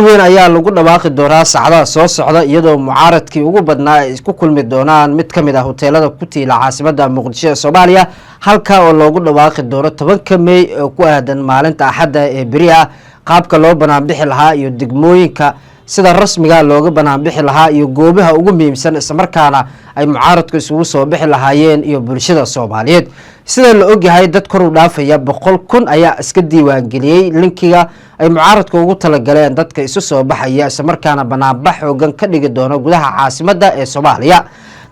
weyn ayaa lagu dhawaaqi doonaa saacadaha soo socda iyadoo mucaaradkii ugu badnaa ay isku kulmi doonaan mid ka mid ah hoteelada ku tiila caasimadda muqdisho ee Soomaaliya halka oo loogu dhawaaqi doono 10 May oo ku aadan maalinta Axadda ee beri ah qaabka loo banaan bixi lahaa iyo degmooyinka sida rasmiga looga banaan bixi lahaa iyo goobaha ugu muhiimsan isla markaana ay mucaaradku isugu soo bixi lahaayeen iyo bulshada Soomaaliyeed sida la og yahay dad kor u dhaafaya 100,000 ayaa iska diiwaan geliyay linkiga ay mucaaradku ugu tala galeen dadka isu soo baxaya isla markaana banaan bax xoogan ka dhigi doona gudaha caasimadda ee Soomaaliya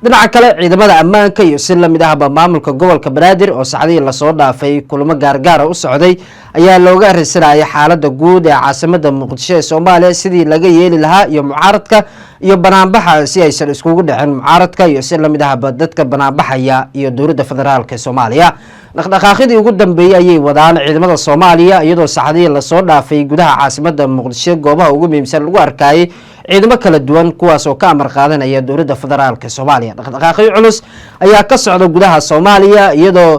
dhinaca kale ciidamada ammaanka iyo si la mid ah maamulka gobolka Banaadir oo saacadii la soo dhaafay kulamo gaargaar u socday ayaa looga arinsanayay xaaladda guud ee caasimadda muqdisho ee Soomaaliya sidii laga yeeli lahaa iyo mucaaradka iyo banaan-baxa si aysan iskugu dhicin mucaaradka iyo si la mid ah dadka banaan-baxaya iyo dowladda federaalka ee Soomaaliya dhaqdhaqaaqyadii ugu dambeeyay ayay wadaan ciidamada Soomaaliya iyadoo saacadii la soo dhaafay gudaha caasimadda muqdisho goobaha ugu muhiimsan lagu arkayay ciidamo kala duwan kuwaas oo ka amar qaadanaya dowladda federaalka Soomaaliya dhaqdhaqaaqyo culus ayaa ka socda gudaha Soomaaliya iyadoo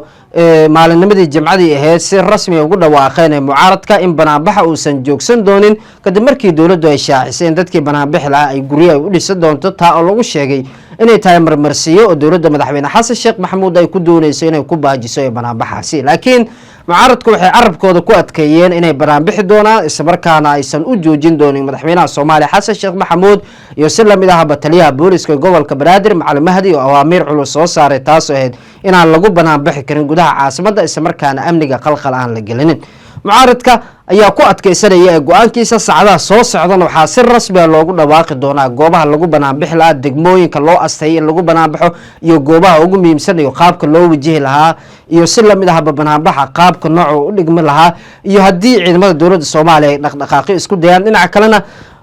maalinnimadii Jimcadii ahayd si rasmi ah ugu dhawaaqeen mucaaradka in banaan-baxa uusan joogsan doonin kadib markii dowladdu ay shaacisay in dadkii banaan-bixi lahaa ay guryaha u dhisi doonto taa oo lagu sheegay inay tahay marmarsiyo oo dowladda madaxweyne Xasan Sheekh Maxamuud ay ku doonayso inay ku baajiso banaan-baxaasi laakiin mucaaradku waxay carabkooda ku adkeeyeen inay banaan-bixi doonaan isla markaana aysan u joojin doonin madaxweynaha Soomaaliya Xasan Sheekh Maxamuud iyo si la mid ah taliyaha booliska gobolka Banaadir Macalin Mahdi oo awaamiir culus soo saaray taas oo ahayd inaan lagu banaan-bixi karin gudaha caasimadda isla markaana amniga qalqal aan la gelinin mucaaradka ayaa ku adkeysanaya go'aankiisa saacadaha soo socdan waxaa si rasmi ah loogu dhawaaqi doonaa goobaha lagu banaan-bixi lahaa degmooyinka loo astay in lagu banaan-baxo iyo goobaha ugu muhiimsan iyo qaabka loo wajihi lahaa iyo si la mid ah banaan-baxa qaabka nooc u dhigmi lahaa iyo haddii ciidamada dowladda Soomaaliya ay dhaqdhaqaaqyo isku dayaan dhinaca kalena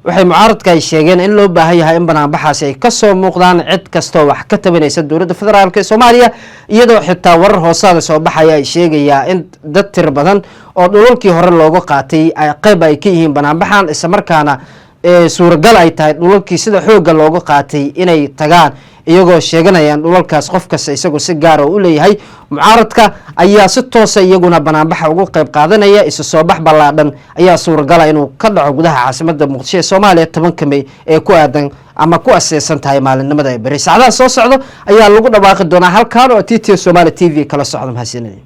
waxay mucaaradka ay sheegeen in loo baahan yahay in banaan-baxaasi ay ka soo muuqdaan cid kasta wax ka tabanaysa dowladda federaalka ee Soomaaliya iyadoo xitaa warar hoosaada soo baxaya ay sheegayaan in dad tir badan oo dhulalkii hore looga qaatay ay qayb ay ka yihiin banaan-baxan isla markaana suuragal ay tahay dhulalkii sida xooga looga qaatay inay tagaan iyagoo sheeganayaan dhulalkaas qof kasta isagoo si gaar ah u leeyahay mucaaradka ayaa si toos ah iyaguna banaan-baxa ugu qayb qaadanaya isu soo bax ballaadhan ayaa suuragal ah inuu ka dhaco gudaha caasimadda muqdisho ee Soomaaliya 10 May ee ku aadan ama ku aseesan tahay maalinimada bari saacadaha soo socdo ayaa lagu dhawaaqi doonaa halkaan oo TT Somali TV kala socdo mahadsanid